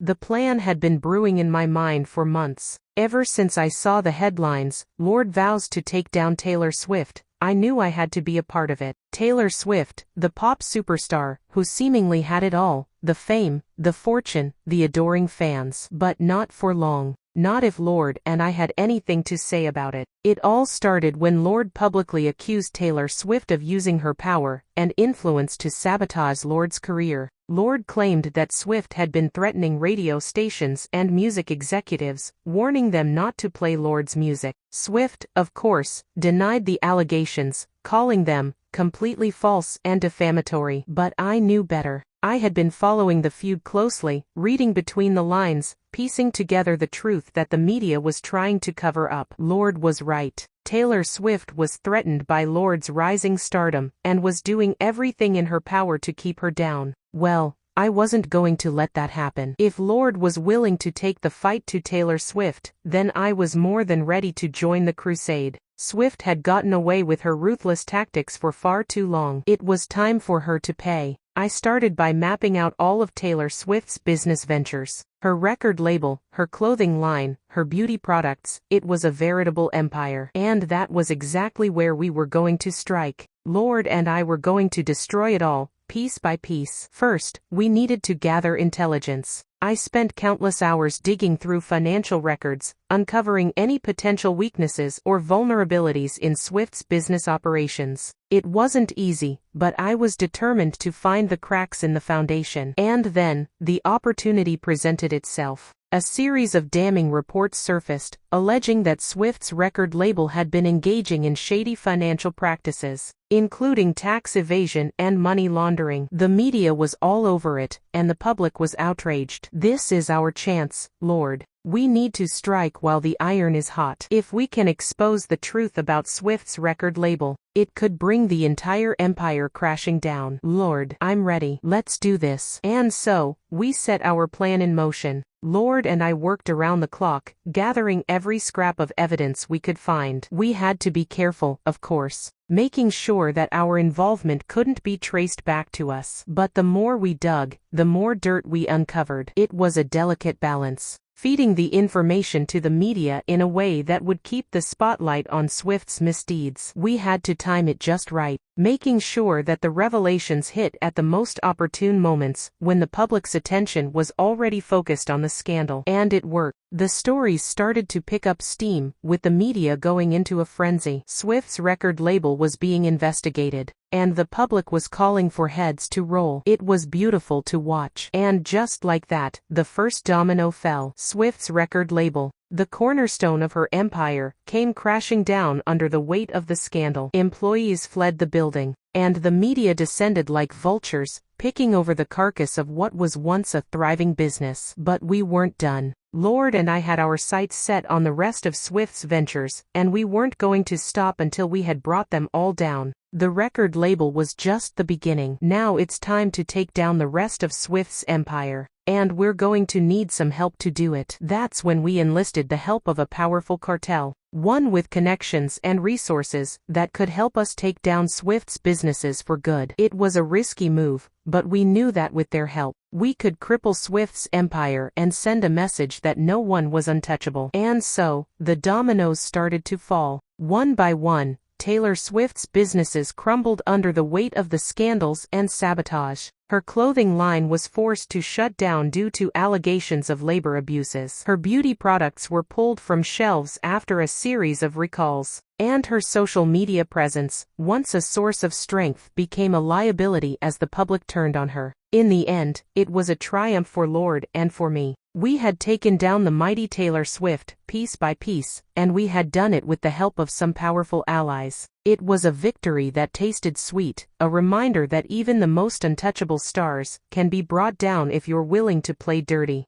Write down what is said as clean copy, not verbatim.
The plan had been brewing in my mind for months. Ever since I saw the headlines, "Lorde vows to take down Taylor Swift," I knew I had to be a part of it. Taylor Swift, the pop superstar, who seemingly had it all, the fame, the fortune, the adoring fans. But not for long. Not if Lorde and I had anything to say about it. It all started when Lorde publicly accused Taylor Swift of using her power and influence to sabotage Lorde's career. Lorde claimed that Swift had been threatening radio stations and music executives, warning them not to play Lorde's music. Swift, of course, denied the allegations, calling them completely false and defamatory. But I knew better. I had been following the feud closely, reading between the lines, piecing together the truth that the media was trying to cover up. Lorde was right. Taylor Swift was threatened by Lorde's rising stardom, and was doing everything in her power to keep her down. Well, I wasn't going to let that happen. If Lorde was willing to take the fight to Taylor Swift, then I was more than ready to join the crusade. Swift had gotten away with her ruthless tactics for far too long. It was time for her to pay. I started by mapping out all of Taylor Swift's business ventures. Her record label, her clothing line, her beauty products. It was a veritable empire. And that was exactly where we were going to strike. Lorde and I were going to destroy it all, piece by piece. First, we needed to gather intelligence. I spent countless hours digging through financial records, uncovering any potential weaknesses or vulnerabilities in Swift's business operations. It wasn't easy, but I was determined to find the cracks in the foundation. And then, the opportunity presented itself. A series of damning reports surfaced, alleging that Swift's record label had been engaging in shady financial practices, including tax evasion and money laundering. The media was all over it, and the public was outraged. This is our chance, Lorde. We need to strike while the iron is hot. If we can expose the truth about Swift's record label, it could bring the entire empire crashing down. Lorde, I'm ready. Let's do this. And so, we set our plan in motion. Lorde and I worked around the clock, gathering every scrap of evidence we could find. We had to be careful, of course, making sure that our involvement couldn't be traced back to us. But the more we dug, the more dirt we uncovered. It was a delicate balance, feeding the information to the media in a way that would keep the spotlight on Swift's misdeeds. We had to time it just right, making sure that the revelations hit at the most opportune moments, when the public's attention was already focused on the scandal. And it worked. The stories started to pick up steam, with the media going into a frenzy. Swift's record label was being investigated, and the public was calling for heads to roll. It was beautiful to watch. And just like that, the first domino fell. Swift's record label, the cornerstone of her empire, came crashing down under the weight of the scandal. Employees fled the building, and the media descended like vultures, picking over the carcass of what was once a thriving business. But we weren't done. Lorde and I had our sights set on the rest of Swift's ventures, and we weren't going to stop until we had brought them all down. The record label was just the beginning. Now it's time to take down the rest of Swift's empire. And we're going to need some help to do it. That's when we enlisted the help of a powerful cartel, one with connections and resources that could help us take down Swift's businesses for good. It was a risky move, but we knew that with their help, we could cripple Swift's empire and send a message that no one was untouchable. And so, the dominoes started to fall. One by one, Taylor Swift's businesses crumbled under the weight of the scandals and sabotage. Her clothing line was forced to shut down due to allegations of labor abuses. Her beauty products were pulled from shelves after a series of recalls. And her social media presence, once a source of strength, became a liability as the public turned on her. In the end, it was a triumph for Lorde and for me. We had taken down the mighty Taylor Swift, piece by piece, and we had done it with the help of some powerful allies. It was a victory that tasted sweet, a reminder that even the most untouchable stars can be brought down if you're willing to play dirty.